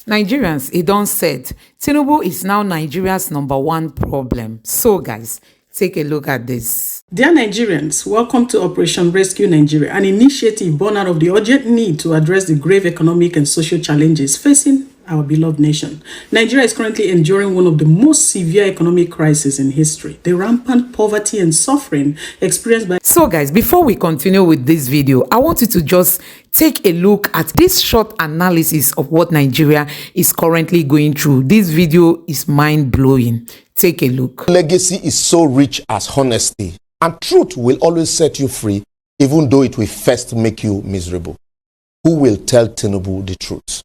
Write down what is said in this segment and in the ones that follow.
Nigerians, it done said, Tinubu is now Nigeria's #1 problem. So, guys, take a look at this. Dear Nigerians, welcome to Operation Rescue Nigeria, an initiative born out of the urgent need to address the grave economic and social challenges facing our beloved nation. Nigeria is currently enduring one of the most severe economic crises in history. The rampant poverty and suffering experienced by... So guys, before we continue with this video, I want you to just take a look at this short analysis of what Nigeria is currently going through. This video is mind-blowing. Take a look. Legacy is so rich as honesty, and truth will always set you free, even though it will first make you miserable. Who will tell Tinubu the truth?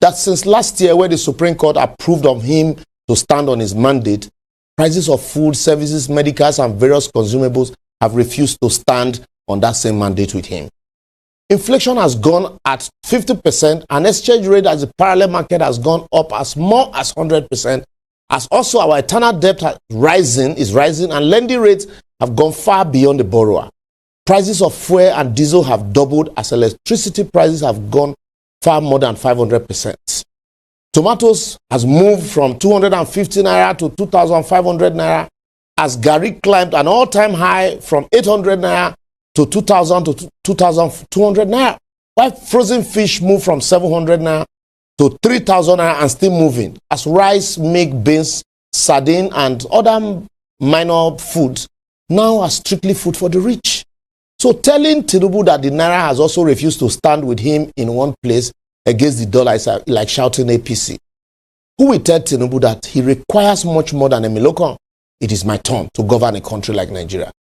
That since last year, when the Supreme Court approved of him to stand on his mandate, prices of food, services, medicals, and various consumables have refused to stand on that same mandate with him. Inflation has gone at 50%, and exchange rate as the parallel market has gone up as more as 100%, as also our eternal debt is rising, and lending rates have gone far beyond the borrower. Prices of fuel and diesel have doubled, as electricity prices have gone far more than 500%. Tomatoes has moved from 250 naira to 2,500 naira, as garri climbed an all-time high from 800 naira to 2,000 to 2,200 naira, while frozen fish moved from 700 naira to 3,000 naira and still moving, as rice, milk, beans, sardine, and other minor foods now are strictly food for the rich. So telling Tinubu that the naira has also refused to stand with him in one place against the dollar is like shouting APC. Who will tell Tinubu that he requires much more than a milokon? It is my turn to govern a country like Nigeria.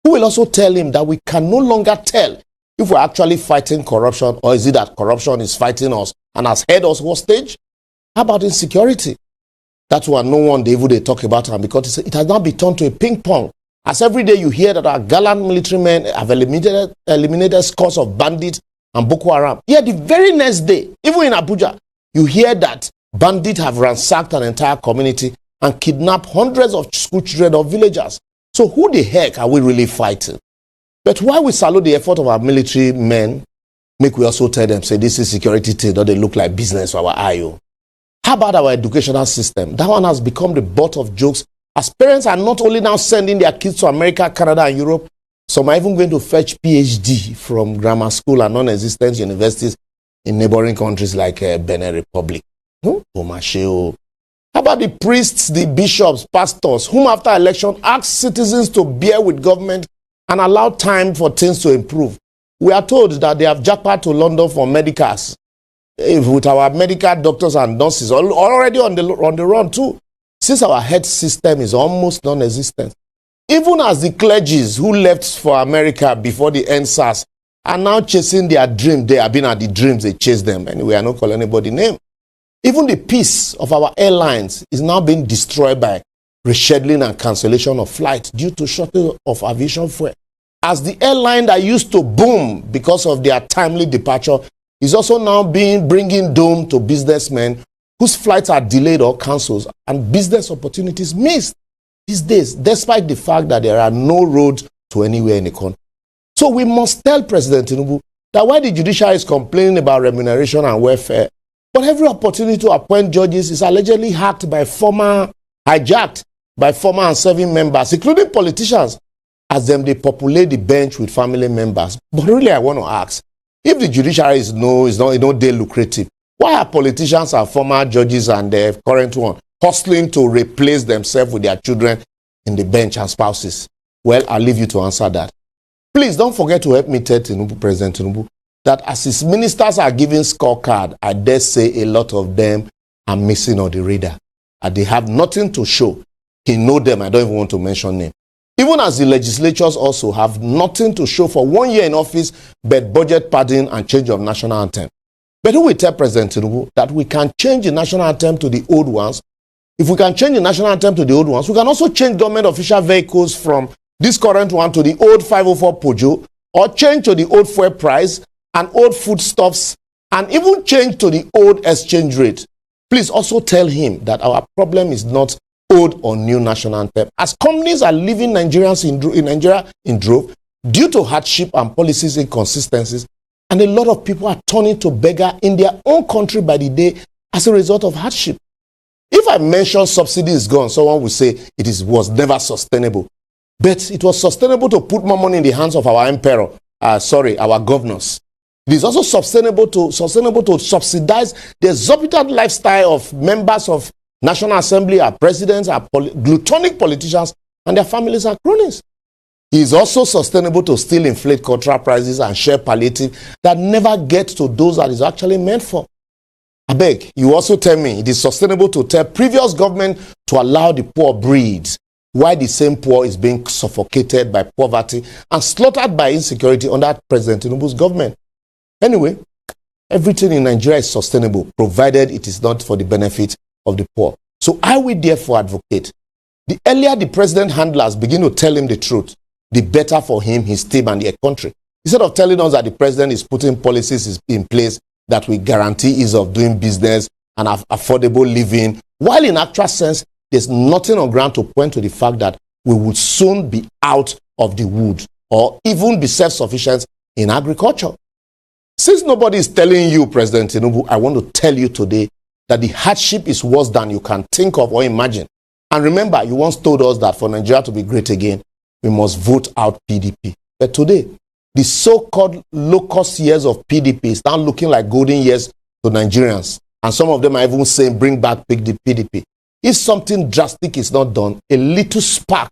Who will also tell him that we can no longer tell if we're actually fighting corruption, or is it that corruption is fighting us and has held us hostage? How about insecurity? That's why no one they talk about it, because it has now been turned to a ping pong. As every day you hear that our gallant military men have eliminated scores of bandits and Boko Haram. Yet the very next day, even in Abuja, you hear that bandits have ransacked an entire community and kidnapped hundreds of school children or villagers. So who the heck are we really fighting? But while we salute the effort of our military men, make we also tell them, say, this is security thing, don't they look like business for our IO? How about our educational system? That one has become the butt of jokes, as parents are not only now sending their kids to America, Canada, and Europe, some are even going to fetch PhD from grammar school and non-existent universities in neighboring countries like Benin Republic. How about the priests, the bishops, pastors, whom after election ask citizens to bear with government and allow time for things to improve? We are told that they have jackpot to London for medicals, with our medical doctors and nurses already on the run too, since our health system is almost non-existent. Even as the clergies who left for America before the NSAS are now chasing their dream, they have been at the dreams, they chase them. Anyway, I don't call anybody name. Even the peace of our airlines is now being destroyed by rescheduling and cancellation of flights due to shortage of aviation fuel. As the airline that used to boom because of their timely departure is also now bringing doom to businessmen whose flights are delayed or cancelled and business opportunities missed these days, despite the fact that there are no roads to anywhere in the country. So we must tell President Tinubu that while the judiciary is complaining about remuneration and welfare, but every opportunity to appoint judges is allegedly hijacked by former and serving members, including politicians, as they populate the bench with family members. But really, I want to ask, if the judiciary is not day lucrative, why are politicians and former judges and the current one hustling to replace themselves with their children in the bench and spouses? Well, I'll leave you to answer that. Please don't forget to help me tell President Tinubu, that as his ministers are giving scorecard, I dare say a lot of them are missing on the radar, and they have nothing to show. He knows them, I don't even want to mention them. Even as the legislatures also have nothing to show for 1 year in office, but budget padding and change of national anthem. But who will tell President Tinubu that we can change the national anthem to the old ones? If we can change the national anthem to the old ones, we can also change government official vehicles from this current one to the old 504 Pojo, or change to the old fuel price and old foodstuffs, and even change to the old exchange rate. Please also tell him that our problem is not old or new national anthem, as companies are leaving Nigerians in Nigeria in drove due to hardship and policies inconsistencies, and a lot of people are turning to beggar in their own country by the day as a result of hardship. If I mention subsidy is gone, someone will say was never sustainable. But it was sustainable to put more money in the hands of our our governors. It is also sustainable to subsidize the exorbitant lifestyle of members of National Assembly, our presidents, our glutonic politicians, and their families and cronies. It is also sustainable to still inflate cultural prices and share palliative that never get to those that is actually meant for. I beg, you also tell me it is sustainable to tell previous government to allow the poor breed, while the same poor is being suffocated by poverty and slaughtered by insecurity under President Tinubu's government. Anyway, everything in Nigeria is sustainable, provided it is not for the benefit of the poor. So I will therefore advocate, the earlier the president handlers begin to tell him the truth, the better for him, his team, and the country. Instead of telling us that the president is putting policies in place that will guarantee ease of doing business and affordable living, while in actual sense, there's nothing on ground to point to the fact that we will soon be out of the wood or even be self-sufficient in agriculture. Since nobody is telling you, President Tinubu, I want to tell you today that the hardship is worse than you can think of or imagine. And remember, you once told us that for Nigeria to be great again, we must vote out PDP. But today, the so-called low-cost years of PDP is now looking like golden years to Nigerians. And some of them are even saying, bring back PDP. If something drastic is not done, a little spark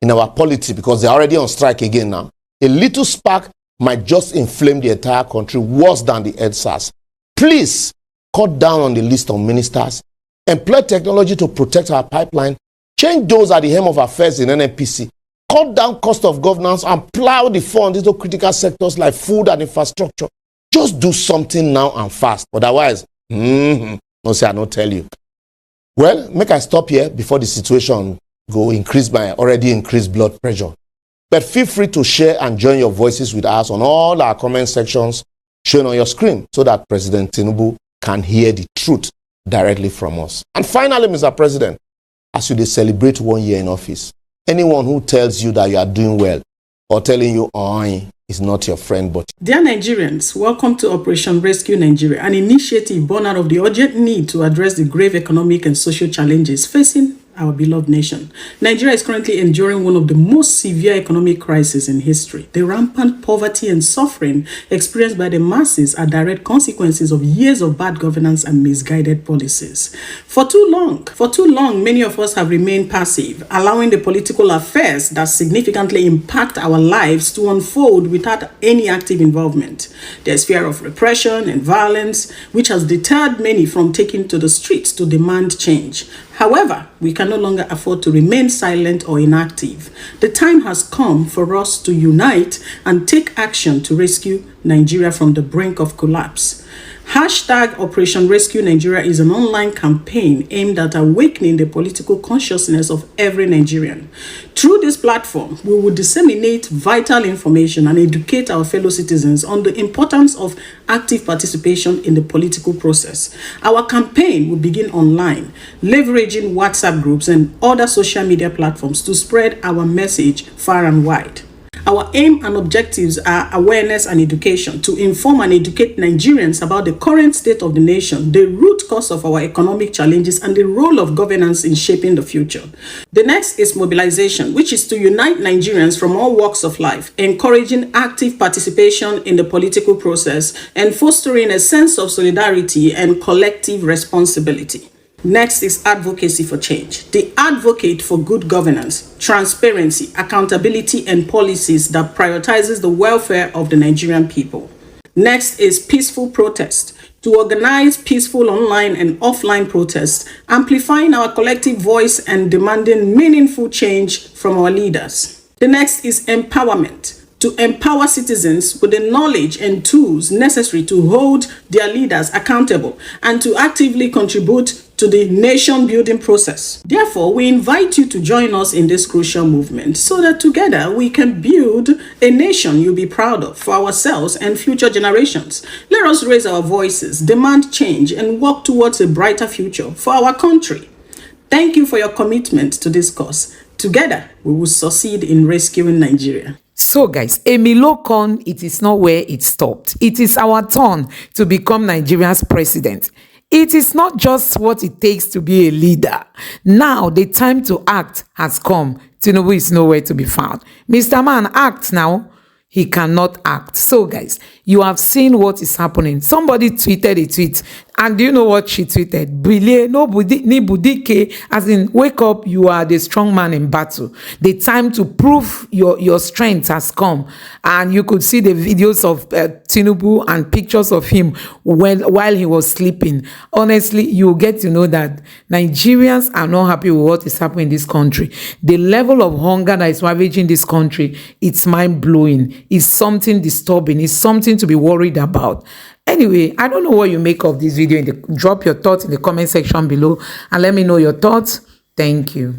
in our polity, because they're already on strike again now, a little spark might just inflame the entire country worse than the EdSARS. Please, cut down on the list of ministers, employ technology to protect our pipeline, change those at the helm of affairs in NNPC, cut down cost of governance and plow the funds into critical sectors like food and infrastructure. Just do something now and fast. Otherwise, no say I don't tell you. Well, make I stop here before the situation go increase my already increased blood pressure. But feel free to share and join your voices with us on all our comment sections shown on your screen so that President Tinubu can hear the truth directly from us. And finally, Mr. President, as you celebrate 1 year in office, anyone who tells you that you are doing well or telling you, is not your friend, but... Dear Nigerians, welcome to Operation Rescue Nigeria, an initiative born out of the urgent need to address the grave economic and social challenges facing our beloved nation. Nigeria is currently enduring one of the most severe economic crises in history. The rampant poverty and suffering experienced by the masses are direct consequences of years of bad governance and misguided policies. For too long, many of us have remained passive, allowing the political affairs that significantly impact our lives to unfold without any active involvement. There's fear of repression and violence, which has deterred many from taking to the streets to demand change. However, we can no longer afford to remain silent or inactive. The time has come for us to unite and take action to rescue Nigeria from the brink of collapse. Hashtag Operation Rescue Nigeria is an online campaign aimed at awakening the political consciousness of every Nigerian. Through this platform, we will disseminate vital information and educate our fellow citizens on the importance of active participation in the political process. Our campaign will begin online, leveraging WhatsApp groups and other social media platforms to spread our message far and wide. Our aim and objectives are awareness and education, to inform and educate Nigerians about the current state of the nation, the root cause of our economic challenges, and the role of governance in shaping the future. The next is mobilization, which is to unite Nigerians from all walks of life, encouraging active participation in the political process and fostering a sense of solidarity and collective responsibility. Next is advocacy for change. The advocate for good governance, transparency, accountability, and policies that prioritizes the welfare of the Nigerian people. Next is peaceful protest. To organize peaceful online and offline protests, amplifying our collective voice and demanding meaningful change from our leaders. The next is empowerment. To empower citizens with the knowledge and tools necessary to hold their leaders accountable and to actively contribute to the nation-building process. Therefore, we invite you to join us in this crucial movement so that together we can build a nation you'll be proud of for ourselves and future generations. Let us raise our voices, demand change, and work towards a brighter future for our country. Thank you for your commitment to this cause. Together, we will succeed in rescuing Nigeria. So guys, Emilokon, it is not where it stopped. It is our turn to become Nigeria's president. It is not just what it takes to be a leader. Now the time to act has come. Tinubu is nowhere to be found. Mr. Man, act now. He cannot act. So guys, you have seen what is happening. Somebody tweeted a tweet, and do you know what she tweeted? Bile no ni budike, as in wake up, you are the strong man in battle. The time to prove your strength has come. And you could see the videos of Tinubu and pictures of him while he was sleeping. Honestly, you get to know that Nigerians are not happy with what is happening in this country. The level of hunger that is ravaging this country, it's mind-blowing. It's something disturbing. It's something to be worried about. Anyway, I don't know what you make of this video. Drop your thoughts in the comment section below and let me know your thoughts. Thank you.